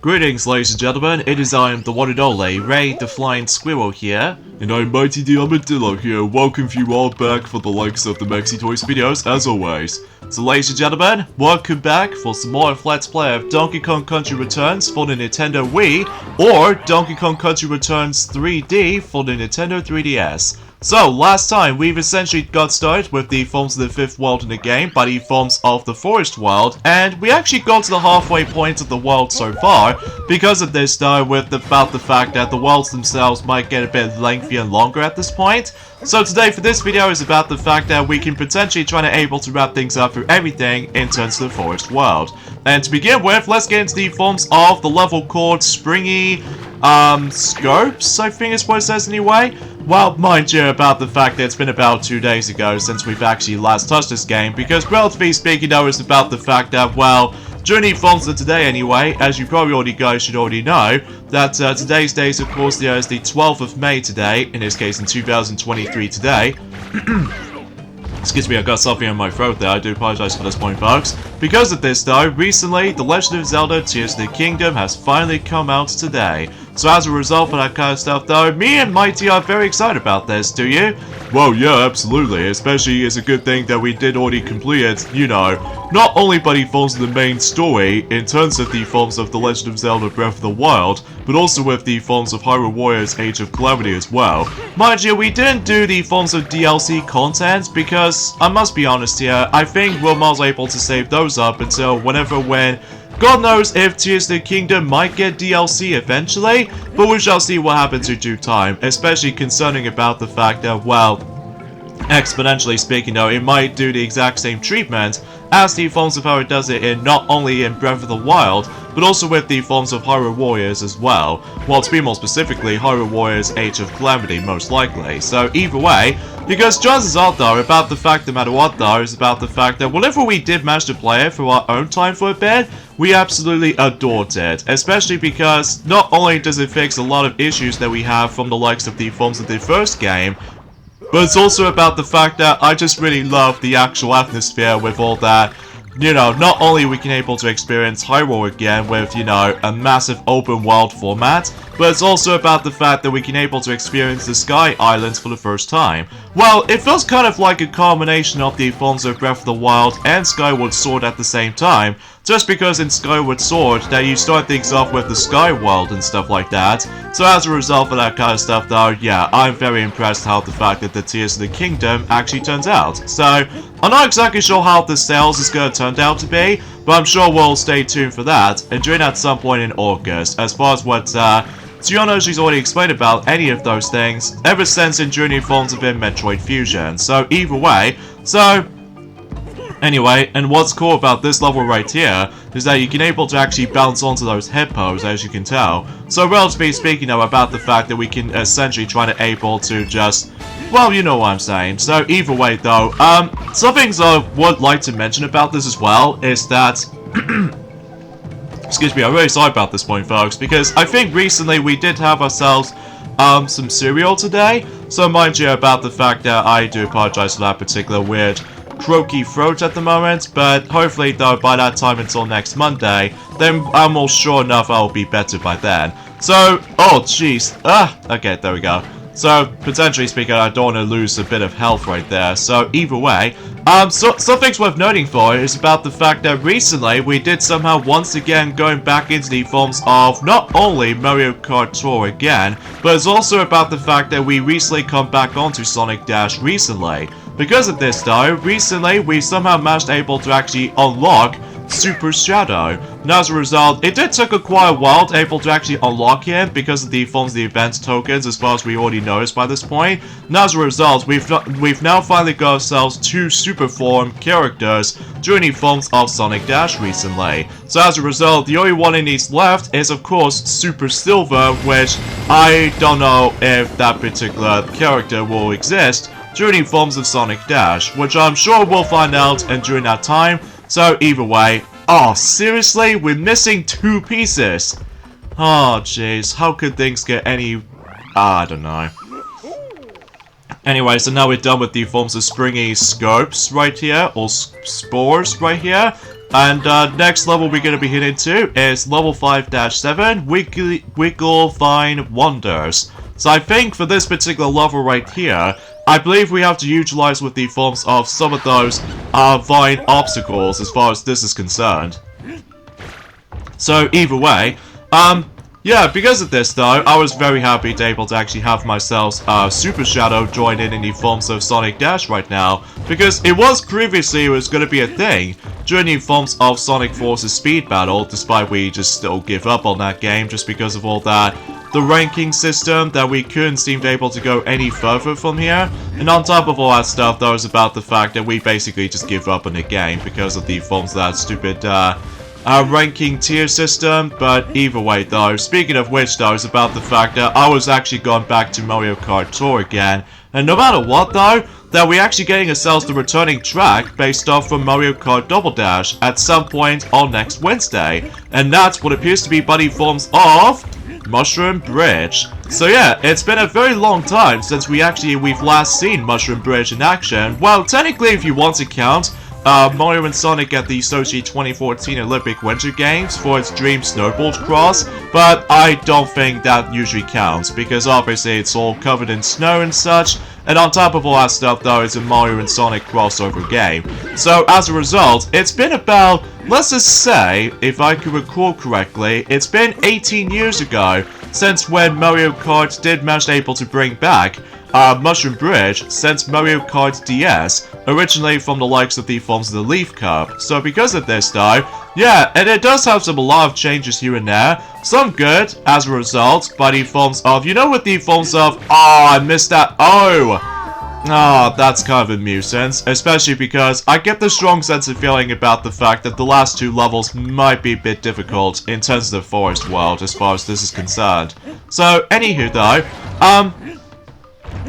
Greetings, ladies and gentlemen, it is I am the one and only Ray the Flying Squirrel here. And I'm Mighty the Armadillo here, welcome you all back for the likes of the Maxi Toys videos, as always. So ladies and gentlemen, welcome back for some more of Let's Play of Donkey Kong Country Returns for the Nintendo Wii, or Donkey Kong Country Returns 3D for the Nintendo 3DS. So, last time, we've essentially got started with the forms of the fifth world in the game by the forms of the forest world, and we actually got to the halfway point of the world so far. Because of this though, about the fact that the worlds themselves might get a bit lengthy and longer at this point. So today for this video is about the fact that we can potentially try to able to wrap things up through everything in terms of the forest world. And to begin with, let's get into the forms of the level called Springy Scopes, I think is what it says anyway. Well, mind you about the fact that it's been about 2 days ago since we've actually last touched this game, because relatively speaking though, it's about the fact that, well, during the forms of today anyway, as you probably should already know, that today's date is of course is the 12th of May today, in this case in 2023 today. Excuse me, I got something in my throat there, I do apologize for this point, folks. Because of this though, recently, The Legend of Zelda Tears of the Kingdom has finally come out today. So as a result of that kind of stuff though, me and Mighty are very excited about this, do you? Well, yeah, absolutely, especially it's a good thing that we did already complete it, you know, not only by the forms of the main story, in terms of the forms of The Legend of Zelda Breath of the Wild, but also with the forms of Hyrule Warriors Age of Calamity as well. Mind you, we didn't do the forms of DLC content, because, I must be honest here, I think Wilmar's able to save those up until when God knows if Tears of the Kingdom might get DLC eventually, but we shall see what happens in due time, especially concerning about the fact that, well, exponentially speaking though, it might do the exact same treatment as the forms of how it does it in not only in Breath of the Wild, but also with the forms of Hyrule Warriors as well. Well, to be more specifically, Hyrule Warriors Age of Calamity, most likely. So either way, because chances are though, about the fact no matter what though, is about the fact that whenever we did manage to play it for our own time for a bit, we absolutely adored it. Especially because not only does it fix a lot of issues that we have from the likes of the forms of the first game, but it's also about the fact that I just really love the actual atmosphere with all that. You know, not only we can able to experience Hyrule again with, you know, a massive open world format, but it's also about the fact that we can able to experience the Sky Islands for the first time. Well, it feels kind of like a combination of the forms of Breath of the Wild and Skyward Sword at the same time, just because in Skyward Sword that you start things off with the Sky World and stuff like that. So as a result of that kind of stuff though, yeah, I'm very impressed how the fact that the Tears of the Kingdom actually turns out. So, I'm not exactly sure how the sales is going to turn out to be, but I'm sure we'll stay tuned for that, and during at some point in August, as far as what, Tsuyono, she's already explained about any of those things, ever since in Journey forms have been Metroid Fusion, so either way, anyway, and what's cool about this level right here is that you can able to actually bounce onto those hippos, as you can tell. So relatively speaking though, about the fact that we can essentially try to able to just, well, you know what I'm saying. So either way though, some things I would like to mention about this as well is that excuse me, I'm really sorry about this point, folks, because I think recently we did have ourselves some cereal today. So mind you about the fact that I do apologize for that particular weird croaky throat at the moment, but hopefully though by that time until next Monday, then I'm all sure enough I'll be better by then. So, oh jeez, okay, there we go. So, potentially speaking, I don't want to lose a bit of health right there. So, either way, something worth noting for is about the fact that recently we did somehow once again going back into the forms of not only Mario Kart Tour again, but it's also about the fact that we recently come back onto Sonic Dash recently. Because of this though, recently we somehow managed able to actually unlock Super Shadow. And as a result, it did take quite a while to able to actually unlock him because of the forms of the event tokens, as far as we already noticed by this point. And as a result, we've now finally got ourselves 2 super form characters during the forms of Sonic Dash recently. So as a result, the only one in these left is of course Super Silver, which I don't know if that particular character will exist during the forms of Sonic Dash, which I'm sure we'll find out and during that time. So either way, oh seriously, we're missing 2 pieces. Oh jeez, how could things get any, I don't know. Anyway, so now we're done with the forms of Springy Scopes right here, or Spores right here. And next level we're going to be hitting to is level 5-7, Wiggle Vine Wonders. So I think for this particular level right here, I believe we have to utilize with the forms of some of those vine obstacles as far as this is concerned. So either way, yeah, because of this though, I was very happy to able to actually have myself Super Shadow join in the forms of Sonic Dash right now, because it was previously going to be a thing during the forms of Sonic Forces Speed Battle, despite we just still give up on that game just because of all that, the ranking system that we couldn't seem to able to go any further from here, and on top of all that stuff, that was about the fact that we basically just give up on the game because of the forms of that stupid ranking tier system. But either way though, speaking of which though, is about the fact that I was actually gone back to Mario Kart Tour again, and no matter what though, that we're actually getting ourselves the returning track based off from Mario Kart Double Dash at some point on next Wednesday, and that's what appears to be buddy forms of Mushroom Bridge. So yeah, it's been a very long time since we've last seen Mushroom Bridge in action. Well, technically if you want to count Mario and Sonic at the Sochi 2014 Olympic Winter Games for its Dream Snowboard Cross, but I don't think that usually counts, because obviously it's all covered in snow and such, and on top of all that stuff though, it's a Mario and Sonic crossover game. So as a result, it's been about, let's just say, if I can recall correctly, it's been 18 years ago since when Mario Kart did manage able to bring back Mushroom Bridge since Mario Kart DS, originally from the likes of the forms of the Leaf Cup. So because of this though, yeah, and it does have a lot of changes here and there, some good as a result, by the forms of, you know, with the forms of, I missed that, that's kind of a nuisance, especially because I get the strong sense of feeling about the fact that the last two levels might be a bit difficult in terms of the forest world as far as this is concerned. So anywho though,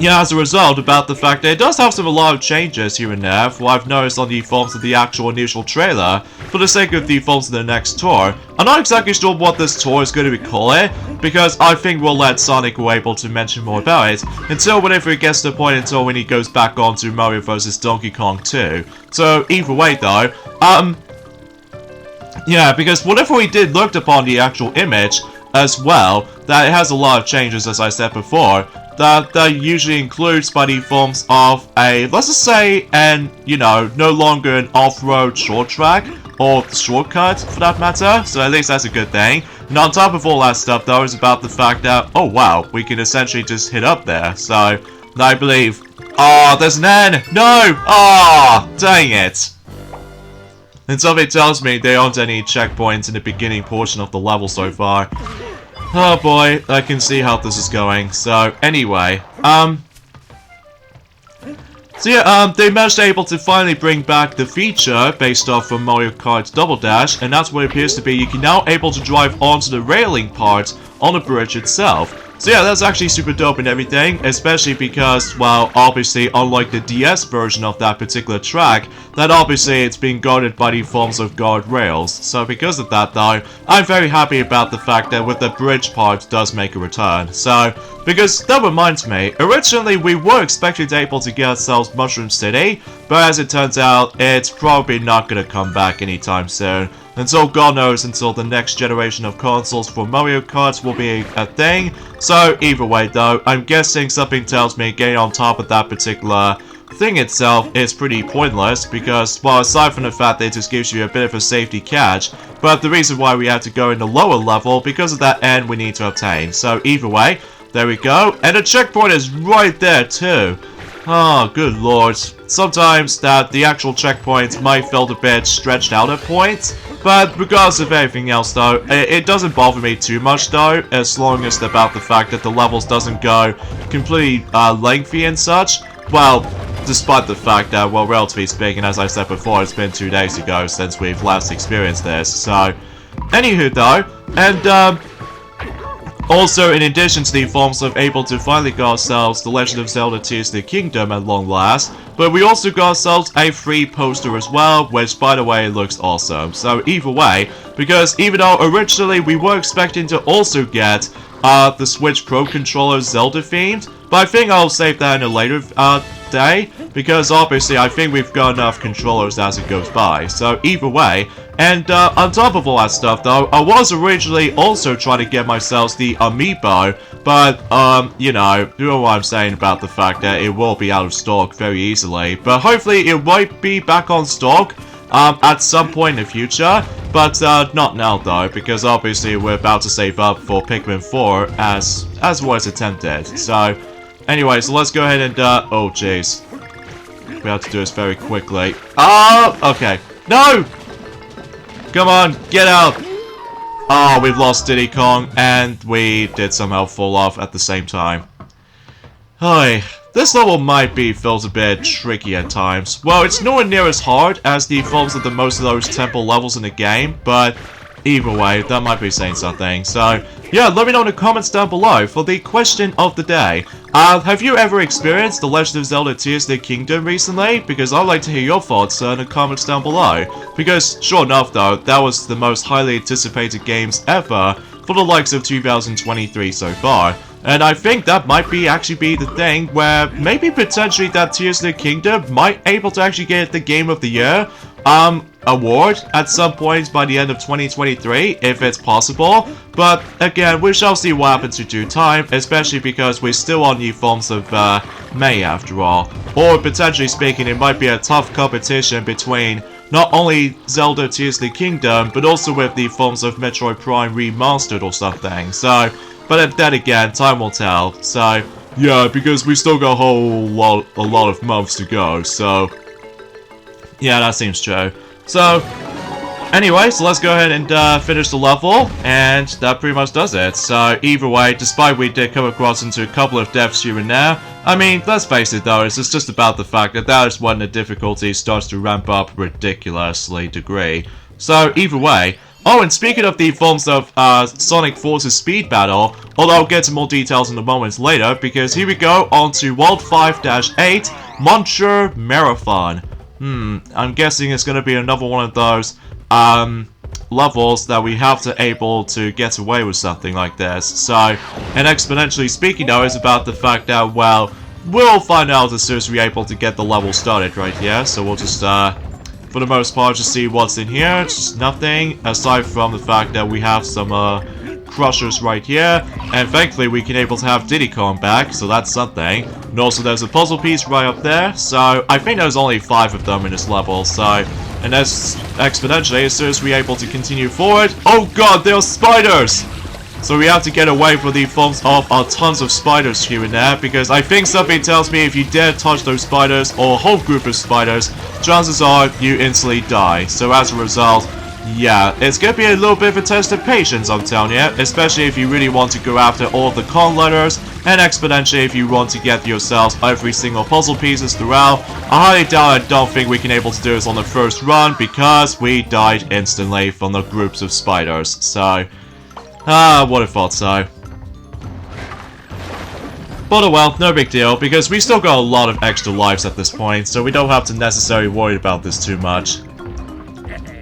yeah, as a result, about the fact that it does have a lot of changes here and there, for I've noticed on the forms of the actual initial trailer, for the sake of the forms of the next tour. I'm not exactly sure what this tour is going to be called, because I think we'll let Sonic be able to mention more about it, until whenever it gets to the point until when he goes back on to Mario vs. Donkey Kong 2. So, either way though, yeah, because whenever we did looked upon the actual image, as well, that it has a lot of changes as I said before, that usually includes by the forms of a, let's just say, no longer an off-road short track, or shortcut for that matter, so at least that's a good thing. And on top of all that stuff though, is about the fact that, oh wow, we can essentially just hit up there, so, I believe, there's an N! No! Dang it! And something tells me there aren't any checkpoints in the beginning portion of the level so far. Oh boy, I can see how this is going. So, anyway, they managed able to finally bring back the feature based off from Mario Kart Double Dash, and that's what it appears to be. You can now able to drive onto the railing part on the bridge itself. So yeah, that's actually super dope and everything, especially because, well, obviously, unlike the DS version of that particular track, that obviously it's being guarded by the forms of guardrails. So because of that though, I'm very happy about the fact that with the bridge part does make a return. So, because that reminds me, originally we were expecting to able to get ourselves Mushroom City, but as it turns out, it's probably not going to come back anytime soon. Until God knows, until the next generation of consoles for Mario Kart will be a thing. So either way though, I'm guessing something tells me getting on top of that particular thing itself is pretty pointless, because, well, aside from the fact that it just gives you a bit of a safety catch, but the reason why we had to go in the lower level, because of that end we need to obtain. So either way, there we go, and the checkpoint is right there too. Oh, good lord. Sometimes that the actual checkpoints might feel a bit stretched out at points, but regardless of everything else though, it doesn't bother me too much though, as long as about the fact that the levels doesn't go completely lengthy and such. Well, despite the fact that, well, relatively speaking, as I said before, it's been 2 days ago since we've last experienced this. So, anywho though, and also, in addition to the forms of able to finally get ourselves The Legend of Zelda Tears of the Kingdom at long last, but we also got ourselves a free poster as well, which by the way looks awesome. So either way, because even though originally we were expecting to also get the Switch Pro Controller Zelda themed, but I think I'll save that in a later day, because obviously I think we've got enough controllers as it goes by. So either way, and on top of all that stuff though, I was originally also trying to get myself the amiibo, but you know what I'm saying about the fact that it will be out of stock very easily. But hopefully it might be back on stock at some point in the future, but not now though, because obviously we're about to save up for Pikmin 4 as was attempted. So anyway, so let's go ahead and oh jeez, we have to do this very quickly. Oh, okay, no, come on, get out. Oh, we've lost Diddy Kong, and we did somehow fall off at the same time. Hi. This level might be felt a bit tricky at times. Well, it's nowhere near as hard as the forms of most of those temple levels in the game, but either way, that might be saying something. So, yeah, let me know in the comments down below for the question of the day. Have you ever experienced The Legend of Zelda Tears of the Kingdom recently? Because I'd like to hear your thoughts in the comments down below. Because, sure enough though, that was the most highly anticipated games ever for the likes of 2023 so far. And I think that might actually be the thing where maybe potentially that Tears of the Kingdom might able to actually get the Game of the Year award at some point by the end of 2023, if it's possible. But again, we shall see what happens in due time, especially because we're still on new forms of May after all. Or potentially speaking, it might be a tough competition between not only Zelda Tears of the Kingdom, but also with the forms of Metroid Prime Remastered or something. So, but then again, time will tell. So, yeah, because we still got a lot of months to go. So, yeah, that seems true. So, anyway, so let's go ahead and finish the level, and that pretty much does it. So, either way, despite we did come across into a couple of deaths here and there, I mean, let's face it though, it's just about the fact that that is when the difficulty starts to ramp up ridiculously degree. So, either way. Oh, and speaking of the forms of Sonic Forces Speed Battle, although I'll get to more details in a moment later, because here we go on to World 5-8, Monture Marathon. I'm guessing it's going to be another one of those levels that we have to able to get away with something like this. So, and exponentially speaking though, is about the fact that, well, we'll find out as soon as we're able to get the level started right here. So we'll just for the most part, just see what's in here. Just nothing, aside from the fact that we have some crushers right here, and thankfully we can able to have Diddy Kong back, so that's something. And also there's a puzzle piece right up there, so I think there's only 5 of them in this level, so, and that's exponentially as soon as we're able to continue forward. Oh god, there are spiders! So we have to get away from the forms of tons of spiders here and there, because I think something tells me if you dare touch those spiders, or a whole group of spiders, chances are you instantly die. So as a result, yeah, it's gonna be a little bit of a test of patience, I'm telling you, especially if you really want to go after all of the con letters, and exponentially if you want to get yourselves every single puzzle pieces throughout. I highly doubt, I don't think we can able to do this on the first run, because we died instantly from the groups of spiders. So, would have thought so. But oh well, no big deal, because we still got a lot of extra lives at this point, so we don't have to necessarily worry about this too much.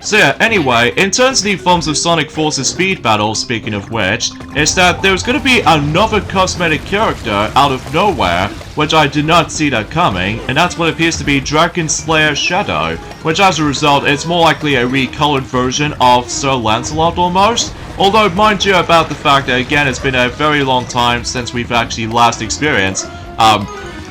So yeah, anyway, in terms of the forms of Sonic Forces Speed Battle, speaking of which, is that there's gonna be another cosmetic character out of nowhere, which I did not see that coming, and that's what appears to be Dragon Slayer Shadow, which as a result is more likely a recolored version of Sir Lancelot almost. Although, mind you about the fact that, again, it's been a very long time since we've actually last experienced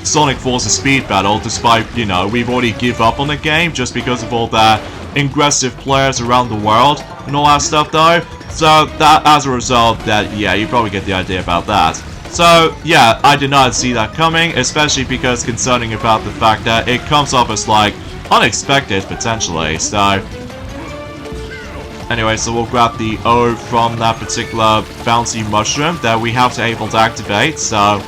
Sonic Forces Speed Battle, despite, you know, we've already give up on the game just because of all the aggressive players around the world and all that stuff though. So, that, as a result, that, yeah, you probably get the idea about that. So, yeah, I did not see that coming, especially because concerning about the fact that it comes off as, like, unexpected, potentially, so... Anyway, so we'll grab the O from that particular bouncy mushroom that we have to able to activate, so...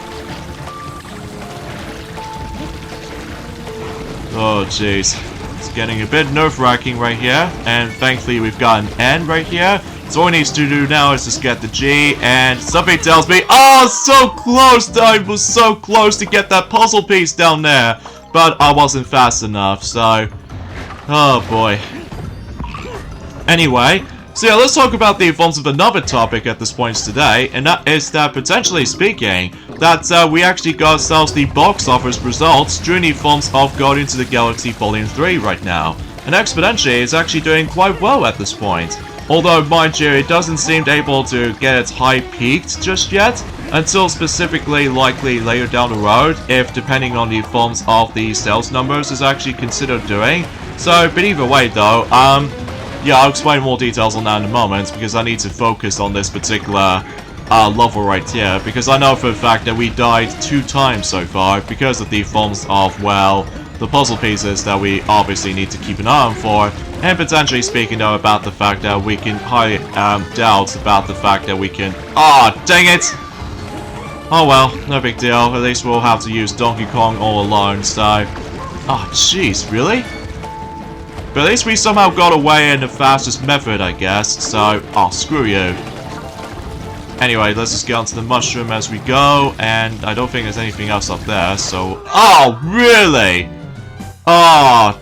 Oh, jeez. It's getting a bit nerve-wracking right here, and thankfully we've got an N right here. So all it needs to do now is just get the G, and something tells me, oh, so close! I was so close to get that puzzle piece down there, but I wasn't fast enough, so... Oh, boy. Anyway, So yeah, let's talk about the forms of another topic at this point today, and that is that, potentially speaking, that we actually got ourselves the box office results during the forms of Guardians of the Galaxy Volume 3 right now. And Exponentially is actually doing quite well at this point. Although, mind you, it doesn't seem able to get its high peaked just yet, until specifically likely later down the road, if depending on the forms of the sales numbers is actually considered doing. So, but either way though, yeah, I'll explain more details on that in a moment, because I need to focus on this particular level right here, because I know for a fact that we died 2 times so far because of the forms of, well, the puzzle pieces that we obviously need to keep an eye on for, and potentially speaking though about the fact that we can highly doubt about the fact that we can... Ah, dang it! Oh well, no big deal, at least we'll have to use Donkey Kong all alone, so... Oh jeez, really? But at least we somehow got away in the fastest method, I guess, so... Oh, screw you. Anyway, let's just get onto the mushroom as we go, and I don't think there's anything else up there, so... Oh, really? Oh!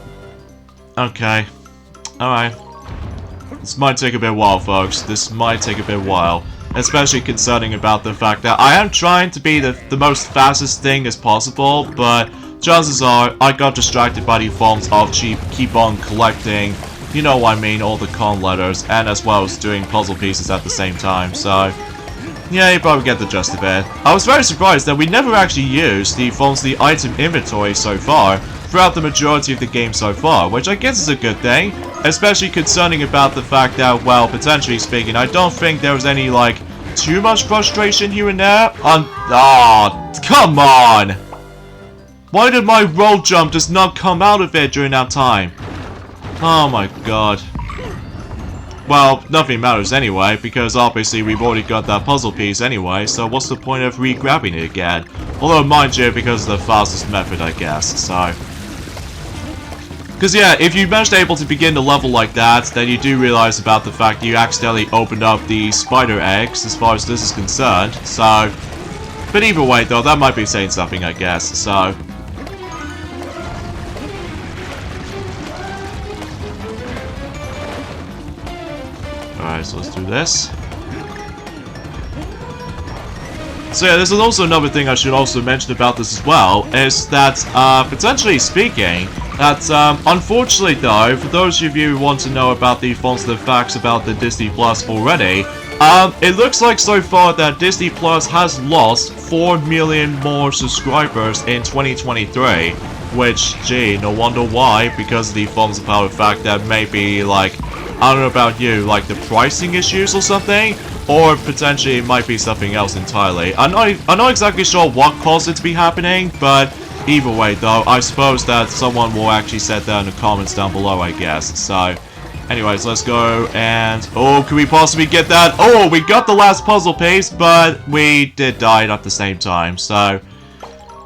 Okay. Alright. This might take a bit while, folks. This might take a bit while. Especially concerning about the fact that I am trying to be the most fastest thing as possible, but... chances are, I got distracted by the forms of keep on collecting, you know what I mean, all the con letters, and as well as doing puzzle pieces at the same time, so... yeah, you probably get the gist of it. I was very surprised that we never actually used the forms of the item inventory so far, throughout the majority of the game so far, which I guess is a good thing, especially concerning about the fact that, well, potentially speaking, I don't think there was any, like, too much frustration here and there. Oh, come on! Why did my roll jump just not come out of it during that time? Oh my god. Well, nothing matters anyway, because obviously we've already got that puzzle piece anyway, so what's the point of re-grabbing it again? Although, mind you, because of the fastest method, I guess, so... because yeah, if you managed able to begin the level like that, then you do realize about the fact that you accidentally opened up the spider eggs, as far as this is concerned, so... but either way, though, that might be saying something, I guess, so... alright, so let's do this. So yeah, there's also another thing I should also mention about this as well, is that, potentially speaking, that, unfortunately though, for those of you who want to know about the positive facts about the Disney Plus already, it looks like so far that Disney Plus has lost 4 million more subscribers in 2023, which, gee, no wonder why, because of the forms of power fact that maybe, like, I don't know about you, like the pricing issues or something, or potentially it might be something else entirely. I'm not exactly sure what caused it to be happening, but either way though, I suppose that someone will actually set that in the comments down below, I guess. So, anyways, let's go and... oh, can we possibly get that? Oh, we got the last puzzle piece, but we did die at the same time, so...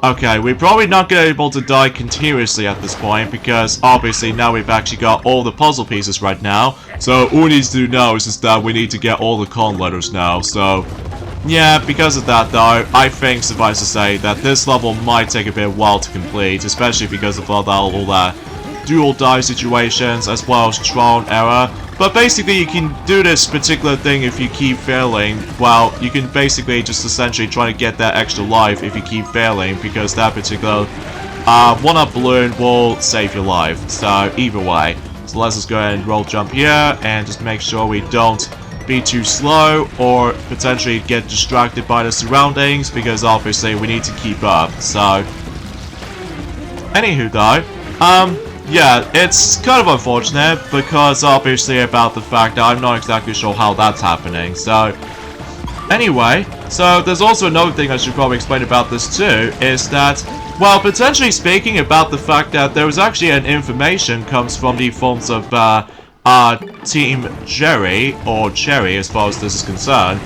okay, we're probably not going to be able to die continuously at this point, because obviously now we've actually got all the puzzle pieces right now. So all we need to do now is just that we need to get all the con letters now. So yeah, because of that though, I think suffice to say that this level might take a bit while to complete, especially because of all that dual die situations as well as trial and error. But basically you can do this particular thing if you keep failing. Well, you can basically just essentially try to get that extra life if you keep failing, because that particular one-up balloon will save your life. So either way. So let's just go ahead and roll jump here and just make sure we don't be too slow or potentially get distracted by the surroundings, because obviously we need to keep up. So anywho though, yeah, it's kind of unfortunate, because obviously about the fact that I'm not exactly sure how that's happening, so... anyway, so there's also another thing I should probably explain about this too, is that, well, potentially speaking about the fact that there was actually an information comes from the forms of, Team Jerry, or Cherry as far as this is concerned.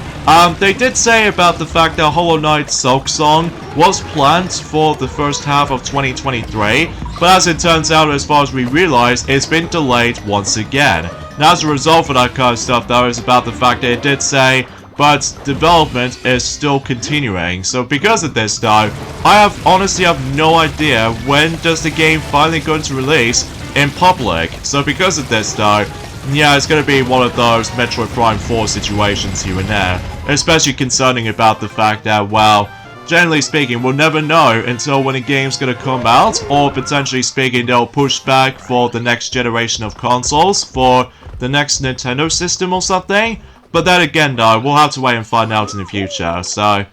They did say about the fact that Hollow Knight Silksong was planned for the first half of 2023, but as it turns out, as far as we realize, it's been delayed once again. Now, as a result of that kind of stuff, though, is about the fact that it did say, but development is still continuing. So because of this, though, I honestly have no idea when does the game finally going to release in public. So because of this, though, yeah, it's gonna be one of those Metroid Prime 4 situations here and there. Especially concerning about the fact that, well, generally speaking, we'll never know until when a game's gonna come out, or potentially speaking, they'll push back for the next generation of consoles, for the next Nintendo system or something. But then again, though, we'll have to wait and find out in the future, so...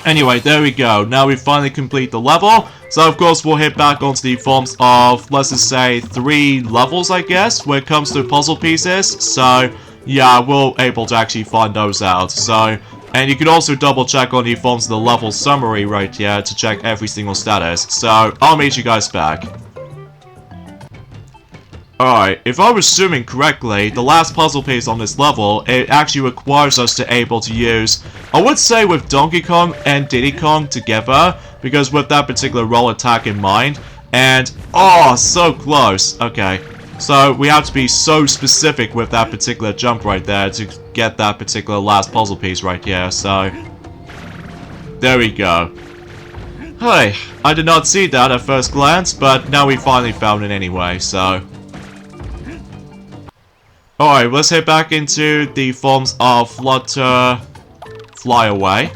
Anyway, there we go. Now we finally complete the level. So, of course, we'll hit back onto the forms of, let's just say, 3 levels, I guess, when it comes to puzzle pieces. So, yeah, we're able to actually find those out. So, and you can also double check on the forms of the level summary right here to check every single status. So, I'll meet you guys back. Alright, if I was assuming correctly, the last puzzle piece on this level, it actually requires us to able to use, I would say with Donkey Kong and Diddy Kong together, because with that particular roll attack in mind, and, oh, so close. Okay, so we have to be so specific with that particular jump right there to get that particular last puzzle piece right here, so, there we go. Hey, I did not see that at first glance, but now we finally found it anyway, so... Alright, let's head back into the forms of Flutter Fly Away.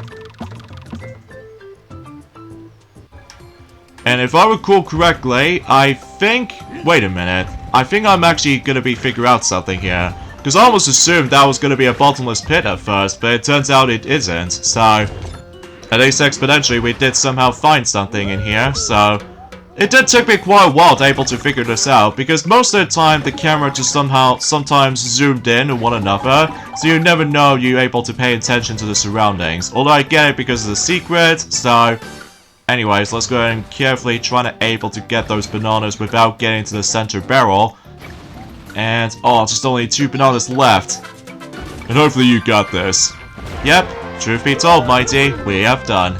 And if I recall correctly, I think... Wait a minute. I think I'm actually going to be figuring out something here. Because I almost assumed that was going to be a bottomless pit at first, but it turns out it isn't. So, at least exponentially, we did somehow find something in here, so... It did take me quite a while to able to figure this out, because most of the time the camera just sometimes zoomed in on one another, so you never know you're able to pay attention to the surroundings. Although I get it because of the secret, so... Anyways, let's go ahead and carefully try to able to get those bananas without getting to the center barrel. And, oh, just only 2 bananas left. And hopefully you got this. Yep, truth be told, Mighty, we have done.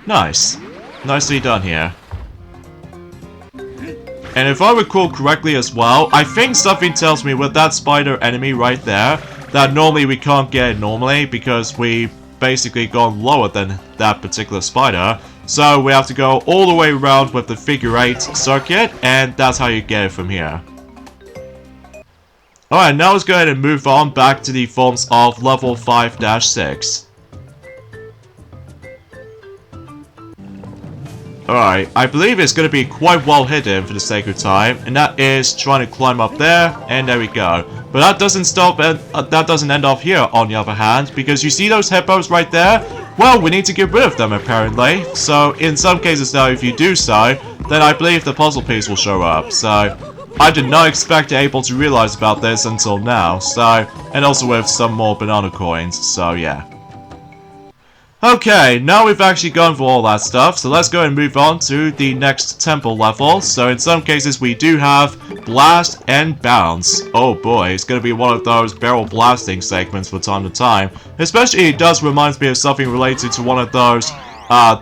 Nice. Nicely done here. And if I recall correctly as well, I think something tells me with that spider enemy right there, that normally we can't get it normally because we basically gone lower than that particular spider. So we have to go all the way around with the figure 8 circuit, and that's how you get it from here. Alright, now let's go ahead and move on back to the forms of level 5-6. Alright, I believe it's going to be quite well hidden for the sake of time, and that is trying to climb up there, and there we go. But that doesn't stop, that doesn't end off here, on the other hand, because you see those hippos right there? Well, we need to get rid of them, apparently. So, in some cases now, if you do so, then I believe the puzzle piece will show up. So, I did not expect to be able to realize about this until now, so, and also with some more banana coins, so yeah. Okay, now we've actually gone for all that stuff, so let's go and move on to the next temple level. So in some cases we do have Blast and Bounce. Oh boy, it's going to be one of those barrel blasting segments from time to time. Especially it does remind me of something related to one of those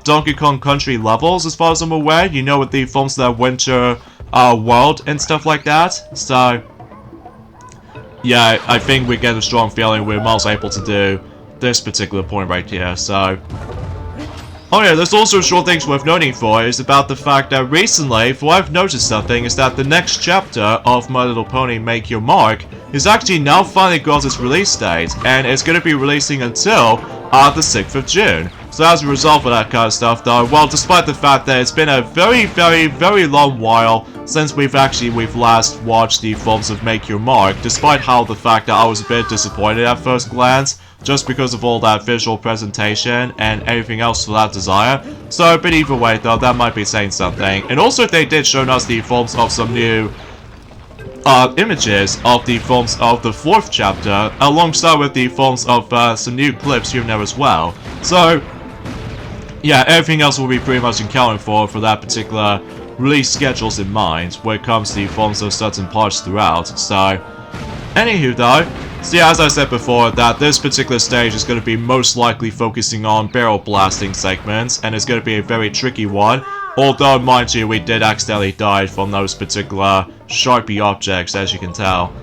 Donkey Kong Country levels, as far as I'm aware. You know, with the forms of that winter world and stuff like that. So, yeah, I think we get a strong feeling we're most able to do this particular point right here, so... Oh yeah, there's also short things worth noting for is about the fact that recently, for I've noticed something, is that the next chapter of My Little Pony Make Your Mark is actually now finally got its release date, and it's going to be releasing until the 6th of June. So as a result of that kind of stuff though, well, despite the fact that it's been a very long while since we've last watched the films of Make Your Mark, despite how the fact that I was a bit disappointed at first glance, just because of all that visual presentation and everything else for that desire. So, but either way though, that might be saying something. And also they did show us the films of some new images of the films of the 4th chapter, alongside with the films of some new clips here and there as well. So, yeah, everything else will be pretty much accounted for that particular release schedules in mind, when it comes to the films of certain parts throughout. So, anywho though, so yeah, as I said before, that this particular stage is going to be most likely focusing on barrel blasting segments, and it's going to be a very tricky one. Although, mind you, we did accidentally die from those particular Sharpie objects, as you can tell.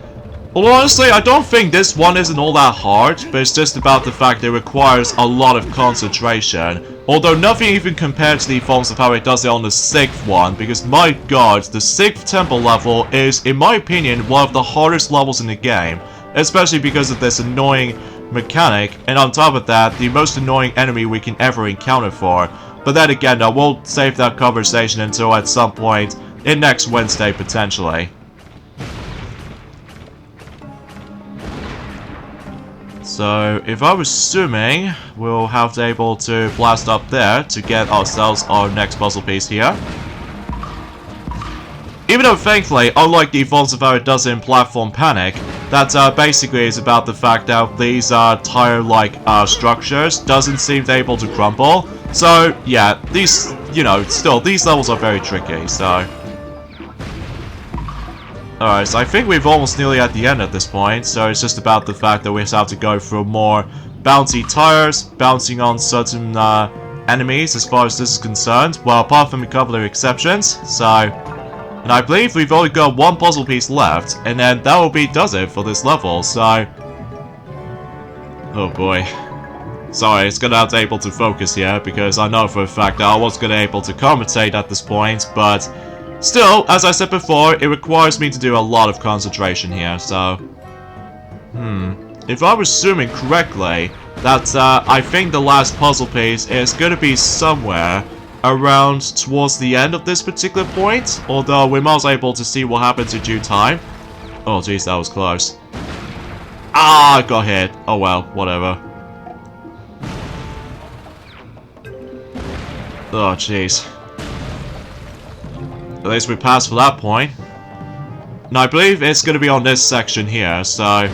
Well, honestly, I don't think this one isn't all that hard, but it's just about the fact that it requires a lot of concentration. Although nothing even compared to the forms of how it does it on the 6th one, because my god, the 6th temple level is, in my opinion, one of the hardest levels in the game. Especially because of this annoying mechanic, and on top of that, the most annoying enemy we can ever encounter for. But then again, though, we'll save that conversation until at some point in next Wednesday, potentially. So, if I was assuming, we'll have to be able to blast up there to get ourselves our next puzzle piece here. Even though, thankfully, unlike the forms of how it does in Platform Panic, that basically is about the fact that these tire-like structures doesn't seem to be able to crumble. So, yeah, these, you know, still, these levels are very tricky, so... Alright, so I think we've almost nearly at the end at this point, so it's just about the fact that we just have to go through more bouncy tires, bouncing on certain enemies as far as this is concerned, well, apart from a couple of exceptions, so... And I believe we've only got one puzzle piece left, and then that will be does it for this level, so... Oh boy. Sorry, it's gonna have to be able to focus here, because I know for a fact that I was gonna be able to commentate at this point, but... Still, as I said before, it requires me to do a lot of concentration here, so... If I was assuming correctly, that I think the last puzzle piece is gonna be somewhere around towards the end of this particular point, although we might be able to see what happens in due time. Oh jeez, that was close. Ah, I got hit. Oh well, whatever. Oh jeez. At least we passed for that point. Now I believe it's going to be on this section here, so...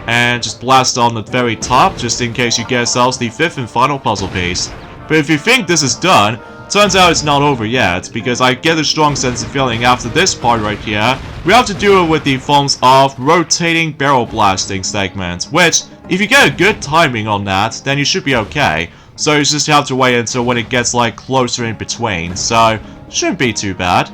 And just blast on the very top, just in case you get yourselves the 5th and final puzzle piece. But if you think this is done, turns out it's not over yet, because I get a strong sense of feeling after this part right here, we have to do it with the forms of rotating barrel blasting segments, which, if you get a good timing on that, then you should be okay. So you just have to wait until when it gets like closer in between, so shouldn't be too bad.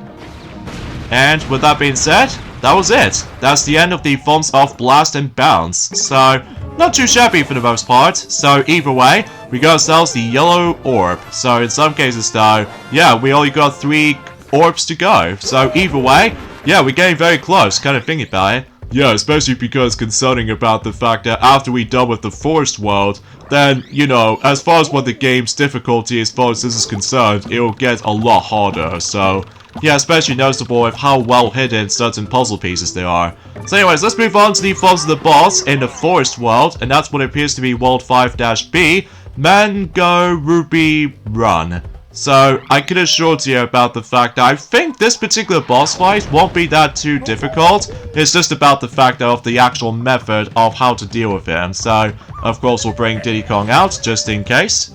And with that being said, that was it. That's the end of the forms of Blast and Bounce. So, not too shabby for the most part. So either way, we got ourselves the yellow orb. So in some cases though, yeah, we only got 3 orbs to go. So either way, yeah, we're getting very close, kind of thinking about it. Yeah, especially because concerning about the fact that after we're done with the forest world, then, you know, as far as what the game's difficulty as far as this is concerned, it will get a lot harder, so... Yeah, especially noticeable with how well hidden certain puzzle pieces there are. So anyways, let's move on to the forms of the boss in the forest world, and that's what appears to be World 5-B, Mango Ruby Run. So, I can assure you about the fact that I think this particular boss fight won't be that too difficult. It's just about the fact of the actual method of how to deal with him. So, of course, we'll bring Diddy Kong out, just in case.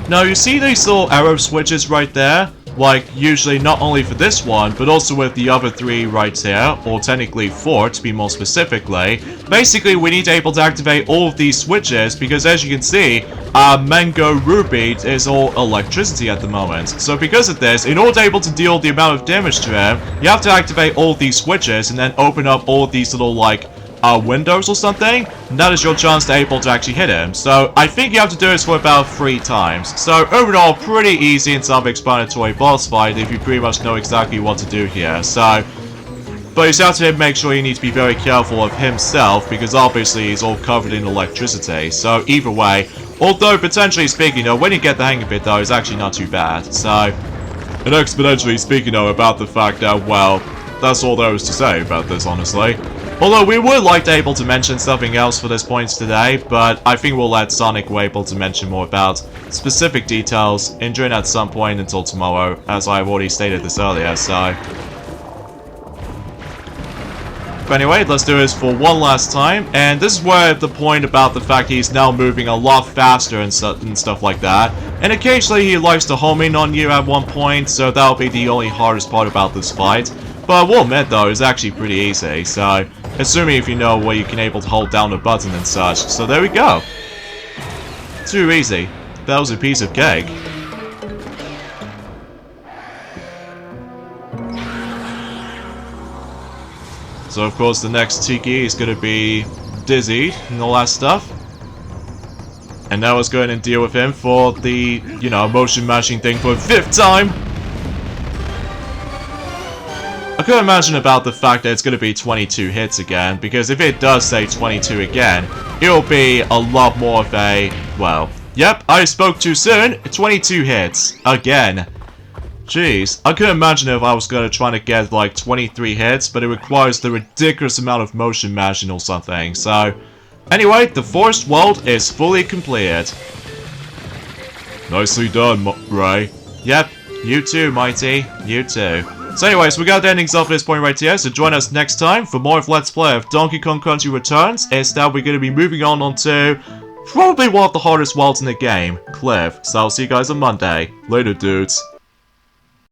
Now you see these little arrow switches right there? Like, usually not only for this one, but also with the other 3 right here, or technically 4 to be more specifically. Basically, we need to be able to activate all of these switches, because as you can see, Mango Ruby is all electricity at the moment. So because of this, in order to be able to deal the amount of damage to him, you have to activate all of these switches, and then open up all of these little, like, windows or something, and that is your chance to be able to actually hit him. So I think you have to do this for about 3 times. So overall, pretty easy and self-explanatory boss fight if you pretty much know exactly what to do here. So But you have to make sure you need to be very careful of himself, because obviously he's all covered in electricity. So either way, although potentially speaking, though, when you get the hang of it, though, it's actually not too bad. So, and exponentially speaking, though, about the fact that, well, that's all there is to say about this, honestly. Although we were able to mention something else for this point today, but I think we'll let Sonic be able to mention more about specific details during at some point until tomorrow, as I've already stated this earlier, so... But anyway, let's do this for one last time, and this is where the point about the fact he's now moving a lot faster and stuff like that, and occasionally he likes to home in on you at one point, so that'll be the only hardest part about this fight. But I will admit though, it's actually pretty easy, so assuming if you know where you can able to hold down a button and such, so there we go. Too easy. That was a piece of cake. So of course the next Tiki is going to be Dizzy and all that stuff. And now let's go ahead and deal with him for the, you know, motion mashing thing for the 5th time. I couldn't imagine about the fact that it's going to be 22 hits again, because if it does say 22 again, it'll be a lot more of a, well, yep, I spoke too soon, 22 hits, again. Jeez, I couldn't imagine if I was going to try to get like 23 hits, but it requires the ridiculous amount of motion mashing or something, so... Anyway, the Forest World is fully completed. Nicely done, Ray. Yep, you too, Mighty, you too. So anyways, we got the endings off this point right here, so join us next time for more of Let's Play of Donkey Kong Country Returns. Instead, we're going to be moving on to probably one of the hardest worlds in the game, Cliff. So I'll see you guys on Monday. Later, dudes.